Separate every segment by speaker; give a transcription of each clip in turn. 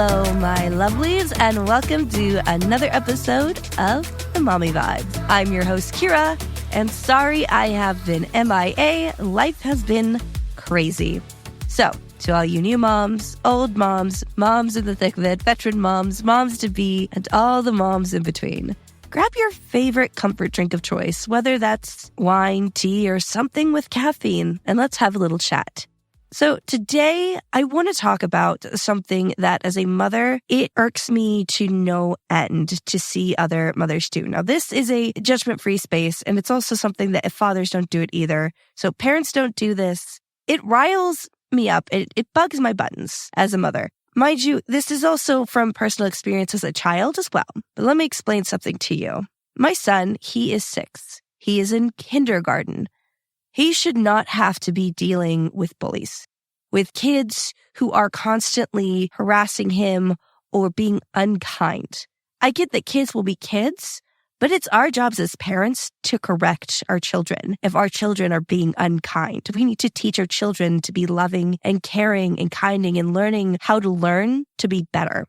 Speaker 1: Hello, my lovelies, and welcome to another episode of the Mommy Vibe. I'm your host, Kiera, and sorry I have been MIA. Life has been crazy. So, to all you new moms, old moms, moms in the thick of it, veteran moms, moms-to-be, and all the moms in between, grab your favorite comfort drink of choice, whether that's wine, tea, or something with caffeine, and let's have a little chat. So today, I want to talk about something that as a mother, it irks me to no end to see other mothers do. Now, this is a judgment-free space, and it's also something that if fathers don't do it either. So parents don't do this. It riles me up. It bugs my buttons as a mother. Mind you, this is also from personal experience as a child as well. But let me explain something to you. My son, he is 6. He is in kindergarten. He should not have to be dealing with bullies, with kids who are constantly harassing him or being unkind. I get that kids will be kids, but it's our jobs as parents to correct our children. If our children are being unkind, we need to teach our children to be loving and caring and kinding and learning how to learn to be better.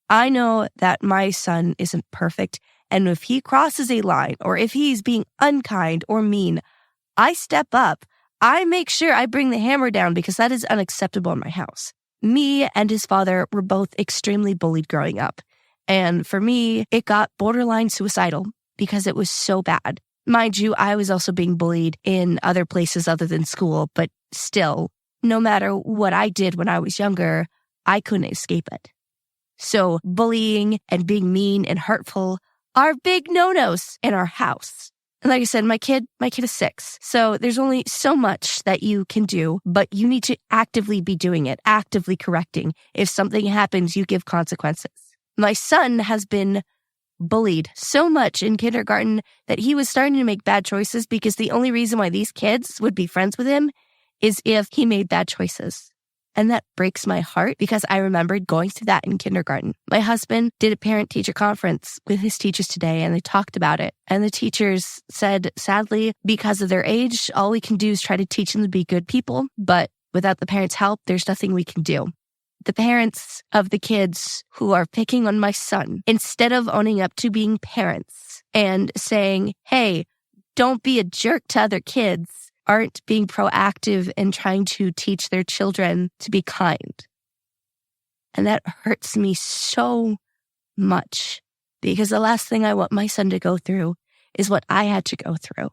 Speaker 1: I know that my son isn't perfect, and if he crosses a line or if he's being unkind or mean, I step up. I make sure I bring the hammer down because that is unacceptable in my house. Me and his father were both extremely bullied growing up. And for me, it got borderline suicidal because it was so bad. Mind you, I was also being bullied in other places other than school, but still, no matter what I did when I was younger, I couldn't escape it. So bullying and being mean and hurtful are big no-nos in our house. And like I said, my kid is 6. So there's only so much that you can do, but you need to actively be doing it, actively correcting. If something happens, you give consequences. My son has been bullied so much in kindergarten that he was starting to make bad choices because the only reason why these kids would be friends with him is if he made bad choices. And that breaks my heart because I remembered going through that in kindergarten. My husband did a parent-teacher conference with his teachers today, and they talked about it. And the teachers said, sadly, because of their age, all we can do is try to teach them to be good people. But without the parents' help, there's nothing we can do. The parents of the kids who are picking on my son, instead of owning up to being parents and saying, hey, don't be a jerk to other kids, aren't being proactive in trying to teach their children to be kind. And that hurts me so much because the last thing I want my son to go through is what I had to go through.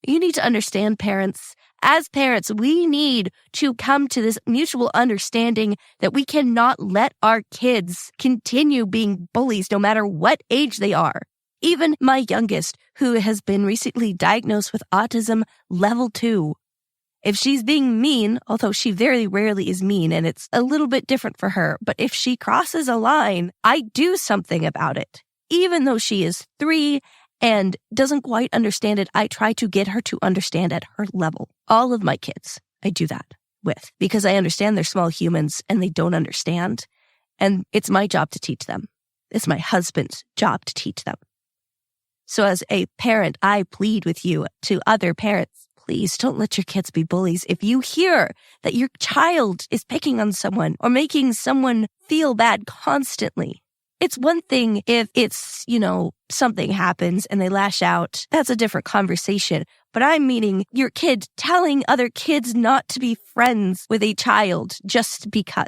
Speaker 1: You need to understand, parents. As parents, we need to come to this mutual understanding that we cannot let our kids continue being bullies no matter what age they are. Even my youngest, who has been recently diagnosed with autism level 2. If she's being mean, although she very rarely is mean and it's a little bit different for her, but if she crosses a line, I do something about it. Even though she is 3 and doesn't quite understand it, I try to get her to understand at her level. All of my kids, I do that with because I understand they're small humans and they don't understand. And it's my job to teach them. It's my husband's job to teach them. So as a parent, I plead with you to other parents, please don't let your kids be bullies. If you hear that your child is picking on someone or making someone feel bad constantly, it's one thing if it's, something happens and they lash out. That's a different conversation. But I'm meaning your kid telling other kids not to be friends with a child just because.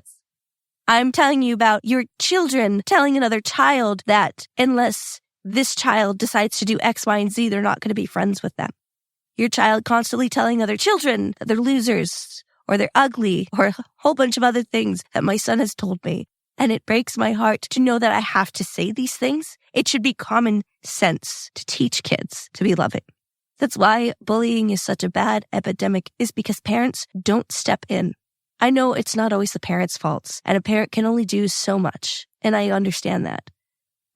Speaker 1: I'm telling you about your children telling another child that unless this child decides to do X, Y, and Z, they're not going to be friends with them. Your child constantly telling other children that they're losers or they're ugly or a whole bunch of other things that my son has told me. And it breaks my heart to know that I have to say these things. It should be common sense to teach kids to be loving. That's why bullying is such a bad epidemic, is because parents don't step in. I know it's not always the parents' faults, and a parent can only do so much, and I understand that.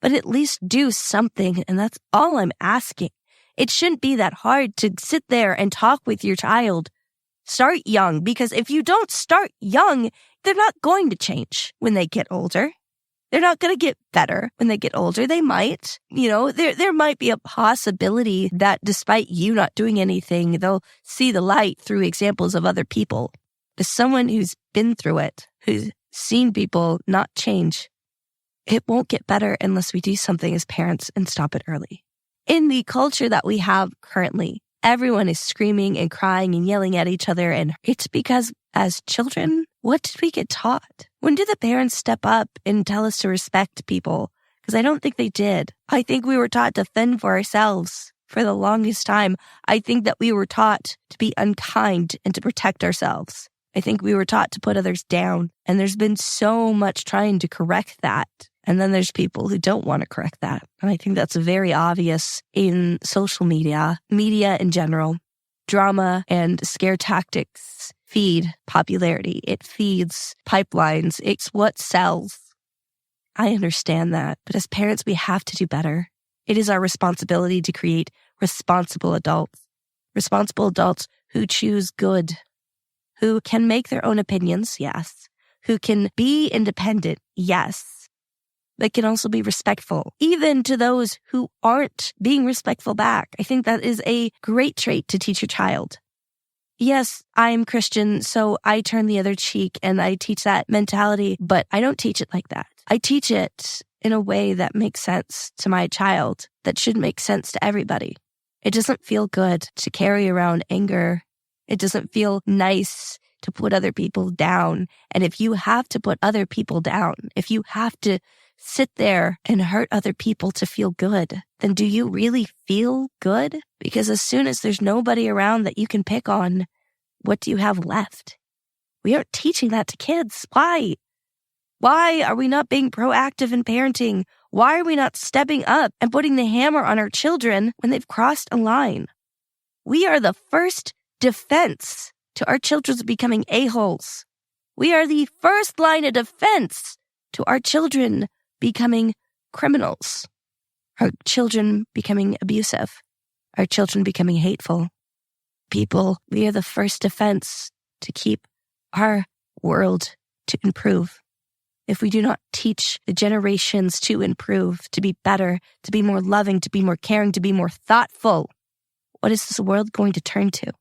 Speaker 1: But at least do something, and that's all I'm asking. It shouldn't be that hard to sit there and talk with your child. Start young, because if you don't start young, they're not going to change when they get older. They're not going to get better when they get older. They might, there might be a possibility that despite you not doing anything, they'll see the light through examples of other people. As someone who's been through it, who's seen people not change, It won't get better unless we do something as parents and stop it early. In the culture that we have currently, everyone is screaming and crying and yelling at each other. And it's because as children, what did we get taught? When did the parents step up and tell us to respect people? Because I don't think they did. I think we were taught to fend for ourselves for the longest time. I think that we were taught to be unkind and to protect ourselves. I think we were taught to put others down. And there's been so much trying to correct that. And then there's people who don't want to correct that. And I think that's very obvious in social media in general. Drama and scare tactics feed popularity. It feeds pipelines. It's what sells. I understand that. But as parents, we have to do better. It is our responsibility to create responsible adults who choose good, who can make their own opinions, yes, who can be independent, yes, but can also be respectful, even to those who aren't being respectful back. I think that is a great trait to teach your child. Yes, I'm Christian, so I turn the other cheek and I teach that mentality, but I don't teach it like that. I teach it in a way that makes sense to my child, that should make sense to everybody. It doesn't feel good to carry around anger. It doesn't feel nice to put other people down. And if you have to put other people down, if you have to sit there and hurt other people to feel good, then do you really feel good? Because as soon as there's nobody around that you can pick on, what do you have left? We aren't teaching that to kids. Why? Why are we not being proactive in parenting? Why are we not stepping up and putting the hammer on our children when they've crossed a line? We are the first defense to our children becoming a-holes. We are the first line of defense to our children becoming criminals, our children becoming abusive, our children becoming hateful. People, we are the first defense to keep our world to improve. If we do not teach the generations to improve, to be better, to be more loving, to be more caring, to be more thoughtful, what is this world going to turn to?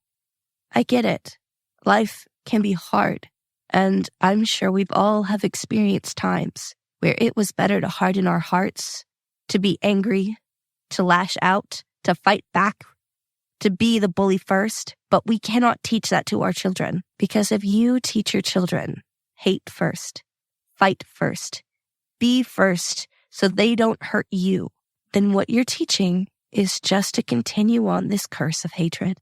Speaker 1: I get it. Life can be hard. And I'm sure we've all have experienced times where it was better to harden our hearts, to be angry, to lash out, to fight back, to be the bully first. But we cannot teach that to our children, because if you teach your children hate first, fight first, be first, so they don't hurt you, then what you're teaching is just to continue on this curse of hatred,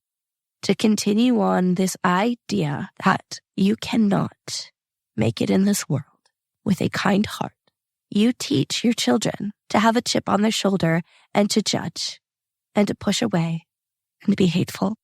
Speaker 1: to continue on this idea that you cannot make it in this world with a kind heart. You teach your children to have a chip on their shoulder and to judge and to push away and to be hateful.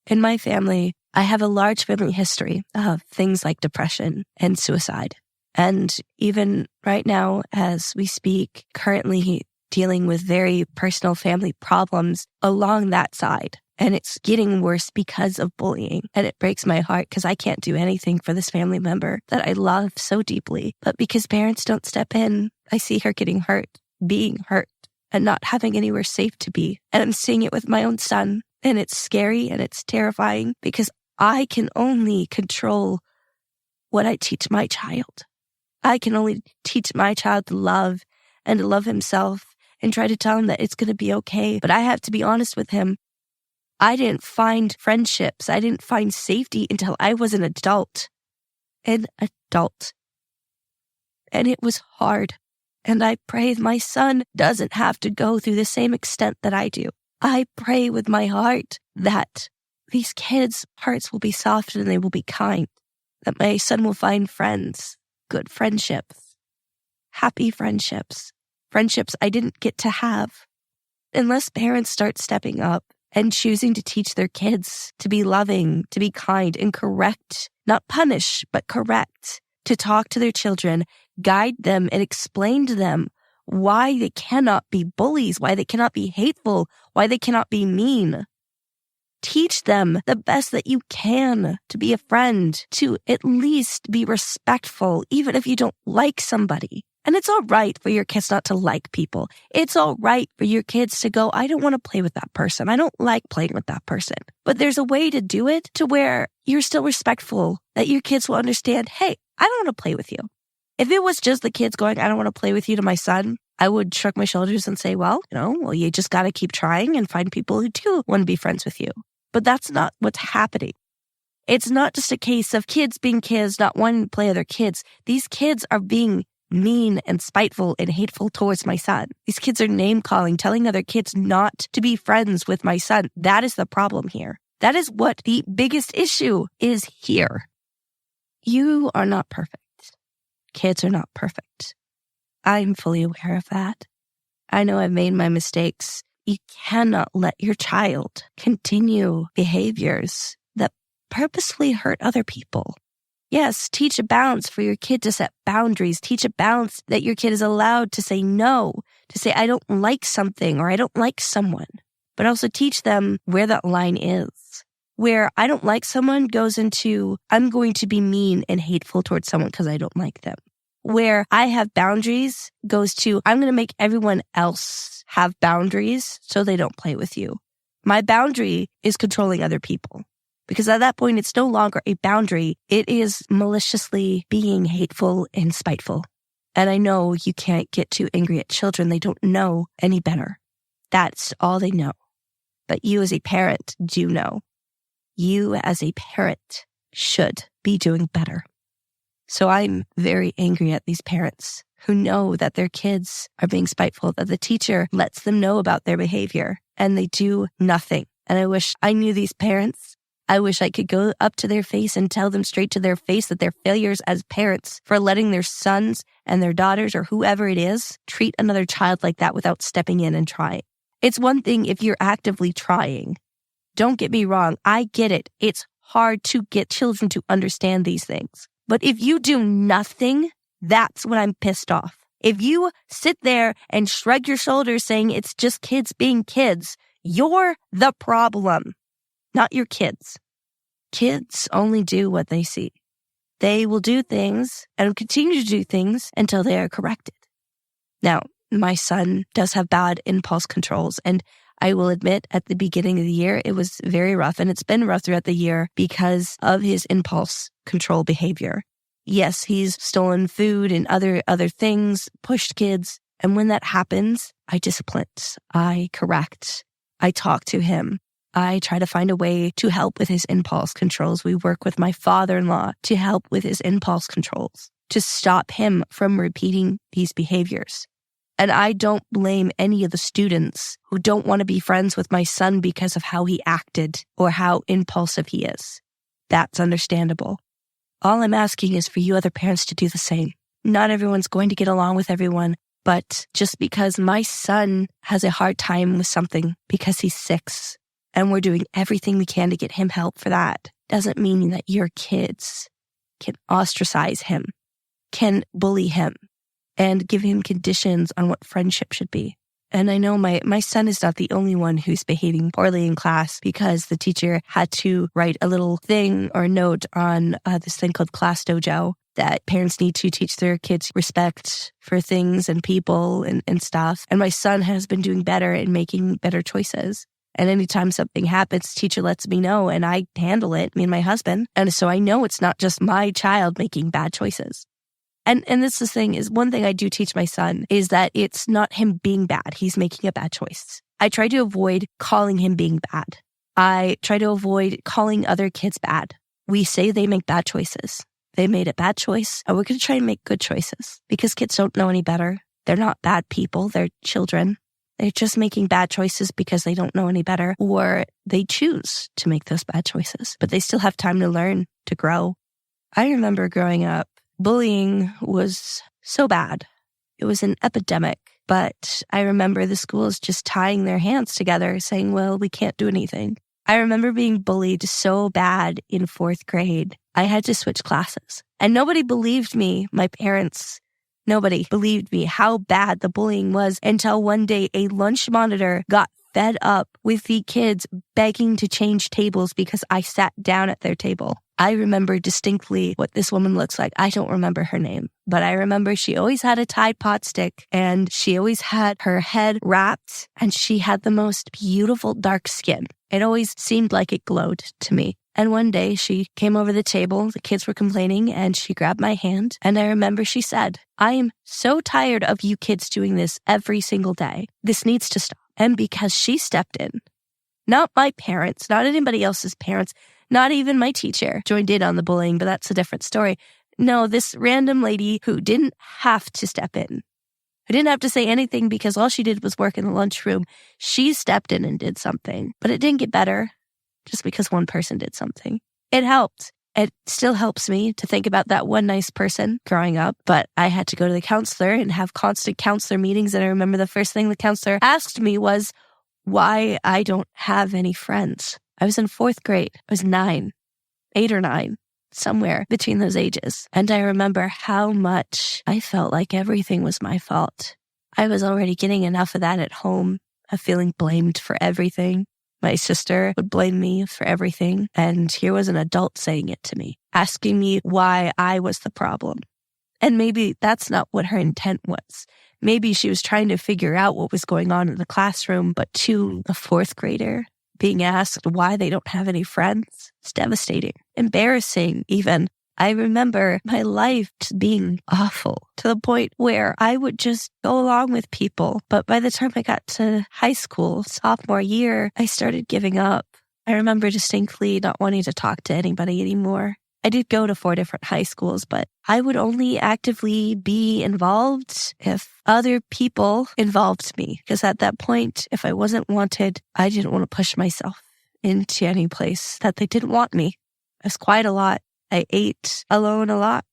Speaker 1: In my family, I have a large family history of things like depression and suicide. And even right now, as we speak, currently dealing with very personal family problems along that side. And it's getting worse because of bullying. And it breaks my heart because I can't do anything for this family member that I love so deeply. But because parents don't step in, I see her getting hurt, being hurt, and not having anywhere safe to be. And I'm seeing it with my own son. And it's scary and it's terrifying because I can only control what I teach my child. I can only teach my child to love and to love himself and try to tell him that it's going to be okay. But I have to be honest with him. I didn't find friendships. I didn't find safety until I was an adult. And it was hard. And I pray my son doesn't have to go through the same extent that I do. I pray with my heart that these kids' hearts will be soft and they will be kind. That my son will find friends, good friendships, happy friendships, friendships I didn't get to have. Unless parents start stepping up and choosing to teach their kids to be loving, to be kind and correct, not punish, but correct, to talk to their children, guide them and explain to them why they cannot be bullies, why they cannot be hateful, why they cannot be mean. Teach them the best that you can to be a friend, to at least be respectful, even if you don't like somebody. And it's all right for your kids not to like people. It's all right for your kids to go, I don't want to play with that person. I don't like playing with that person. But there's a way to do it to where you're still respectful, that your kids will understand, hey, I don't want to play with you. If it was just the kids going, I don't want to play with you to my son, I would shrug my shoulders and say, well, you just got to keep trying and find people who do want to be friends with you. But that's not what's happening. It's not just a case of kids being kids, not wanting to play with other kids. These kids are being mean and spiteful and hateful towards my son. These kids are name calling, telling other kids not to be friends with my son. That is the problem here. That is what the biggest issue is here. You are not perfect. Kids are not perfect. I'm fully aware of that. I know I've made my mistakes. You cannot let your child continue behaviors that purposefully hurt other people. Yes, teach a balance for your kid to set boundaries. Teach a balance that your kid is allowed to say no, to say, I don't like something or I don't like someone. But also teach them where that line is. Where I don't like someone goes into, I'm going to be mean and hateful towards someone because I don't like them. Where I have boundaries goes to, I'm going to make everyone else have boundaries so they don't play with you. My boundary is controlling other people. Because at that point, it's no longer a boundary. It is maliciously being hateful and spiteful. And I know you can't get too angry at children. They don't know any better. That's all they know. But you as a parent do know. You as a parent should be doing better. So I'm very angry at these parents who know that their kids are being spiteful, that the teacher lets them know about their behavior and they do nothing. And I wish I knew these parents. I wish I could go up to their face and tell them straight to their face that they're failures as parents for letting their sons and their daughters or whoever it is treat another child like that without stepping in and trying. It's one thing if you're actively trying. Don't get me wrong. I get it. It's hard to get children to understand these things. But if you do nothing, that's when I'm pissed off. If you sit there and shrug your shoulders saying it's just kids being kids, you're the problem, not your kids. Kids only do what they see. They will do things and continue to do things until they are corrected. Now, my son does have bad impulse controls, and I will admit at the beginning of the year, it was very rough, and it's been rough throughout the year because of his impulse control behavior. Yes, he's stolen food and other things, pushed kids. And when that happens, I discipline, I correct, I talk to him. I try to find a way to help with his impulse controls. We work with my father-in-law to help with his impulse controls, to stop him from repeating these behaviors. And I don't blame any of the students who don't want to be friends with my son because of how he acted or how impulsive he is. That's understandable. All I'm asking is for you other parents to do the same. Not everyone's going to get along with everyone, but just because my son has a hard time with something because he's 6 and we're doing everything we can to get him help for that, doesn't mean that your kids can ostracize him, can bully him, and give him conditions on what friendship should be. And I know my son is not the only one who's behaving poorly in class because the teacher had to write a little thing or note on this thing called Class Dojo that parents need to teach their kids respect for things and people and stuff. And my son has been doing better and making better choices. And anytime something happens, teacher lets me know and I handle it, me and my husband. And so I know it's not just my child making bad choices. And this is the thing is one thing I do teach my son is that it's not him being bad. He's making a bad choice. I try to avoid calling him being bad. I try to avoid calling other kids bad. We say they make bad choices. They made a bad choice and we're going to try and make good choices because kids don't know any better. They're not bad people. They're children. They're just making bad choices because they don't know any better or they choose to make those bad choices, but they still have time to learn, to grow. I remember growing up, bullying was so bad. It was an epidemic, but I remember the schools just tying their hands together saying, well, we can't do anything. I remember being bullied so bad in 4th grade. I had to switch classes and nobody believed me. My parents, nobody believed me how bad the bullying was until one day a lunch monitor got fed up with the kids begging to change tables because I sat down at their table. I remember distinctly what this woman looks like. I don't remember her name, but I remember she always had a Tide Pod stick and she always had her head wrapped and she had the most beautiful dark skin. It always seemed like it glowed to me. And one day she came over the table, the kids were complaining, and she grabbed my hand. And I remember she said, I am so tired of you kids doing this every single day. This needs to stop. And because she stepped in, not my parents, not anybody else's parents, not even my teacher joined in on the bullying, but that's a different story. No, this random lady who didn't have to step in, who didn't have to say anything because all she did was work in the lunchroom. She stepped in and did something, but it didn't get better just because one person did something. It helped. It still helps me to think about that one nice person growing up, but I had to go to the counselor and have constant counselor meetings. And I remember the first thing the counselor asked me was why I don't have any friends. I was in 4th grade. I was 8 or 9, somewhere between those ages. And I remember how much I felt like everything was my fault. I was already getting enough of that at home, of feeling blamed for everything. My sister would blame me for everything. And here was an adult saying it to me, asking me why I was the problem. And maybe that's not what her intent was. Maybe she was trying to figure out what was going on in the classroom, but to a 4th grader, being asked why they don't have any friends, it's devastating, embarrassing even. I remember my life just being awful to the point where I would just go along with people. But by the time I got to high school, sophomore year, I started giving up. I remember distinctly not wanting to talk to anybody anymore. I did go to 4 different high schools, but I would only actively be involved if other people involved me. Because at that point, if I wasn't wanted, I didn't want to push myself into any place that they didn't want me. I was quiet a lot. I ate alone a lot.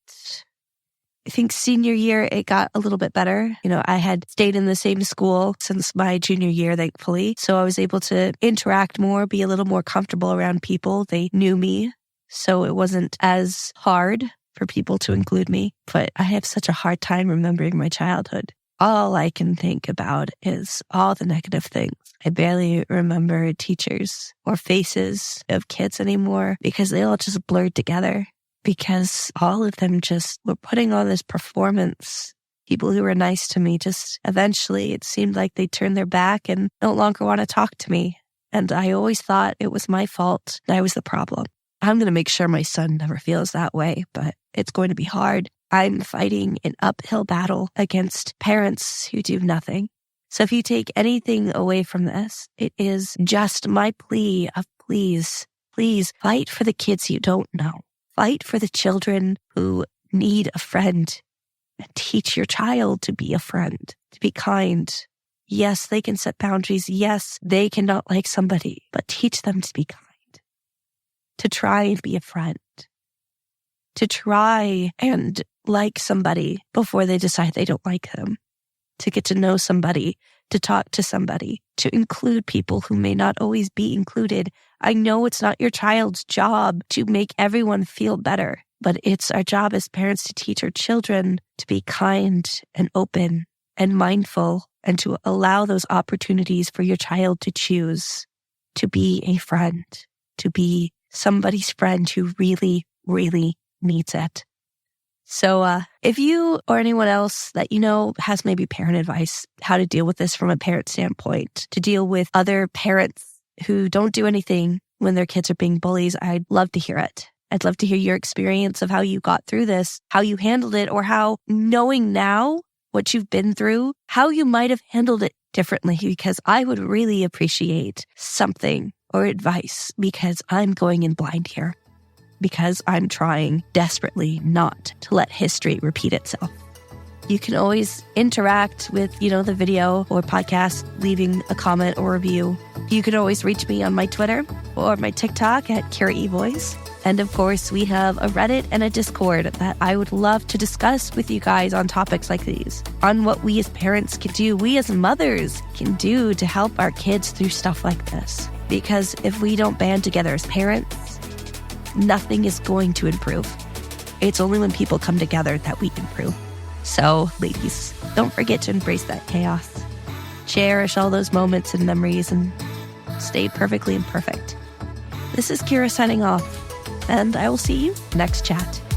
Speaker 1: I think senior year, it got a little bit better. I had stayed in the same school since my junior year, thankfully. So I was able to interact more, be a little more comfortable around people. They knew me. So it wasn't as hard for people to include me, but I have such a hard time remembering my childhood. All I can think about is all the negative things. I barely remember teachers or faces of kids anymore because they all just blurred together because all of them just were putting on this performance. People who were nice to me, just eventually it seemed like they turned their back and no longer want to talk to me. And I always thought it was my fault and I was the problem. I'm going to make sure my son never feels that way, but it's going to be hard. I'm fighting an uphill battle against parents who do nothing. So if you take anything away from this, it is just my plea of please fight for the kids you don't know. Fight for the children who need a friend and teach your child to be a friend, to be kind. Yes, they can set boundaries. Yes, they cannot like somebody, but teach them to be kind. To try and be a friend, to try and like somebody before they decide they don't like them, to get to know somebody, to talk to somebody, to include people who may not always be included. I know it's not your child's job to make everyone feel better, but it's our job as parents to teach our children to be kind and open and mindful and to allow those opportunities for your child to choose to be a friend, to be somebody's friend who really, really needs it. So if you or anyone else that you know has maybe parent advice, how to deal with this from a parent standpoint, to deal with other parents who don't do anything when their kids are being bullies, I'd love to hear it. I'd love to hear your experience of how you got through this, how you handled it, or how, knowing now what you've been through, how you might have handled it differently, because I would really appreciate something or advice because I'm going in blind here, because I'm trying desperately not to let history repeat itself. You can always interact with, the video or podcast, leaving a comment or review. You can always reach me on my Twitter or my TikTok at Kiera Voice. And of course, we have a Reddit and a Discord that I would love to discuss with you guys on topics like these, on what we as parents can do, we as mothers can do to help our kids through stuff like this. Because if we don't band together as parents, nothing is going to improve. It's only when people come together that we improve. So, ladies, don't forget to embrace that chaos. Cherish all those moments and memories and stay perfectly imperfect. This is Kiera signing off. and I will see you next chat.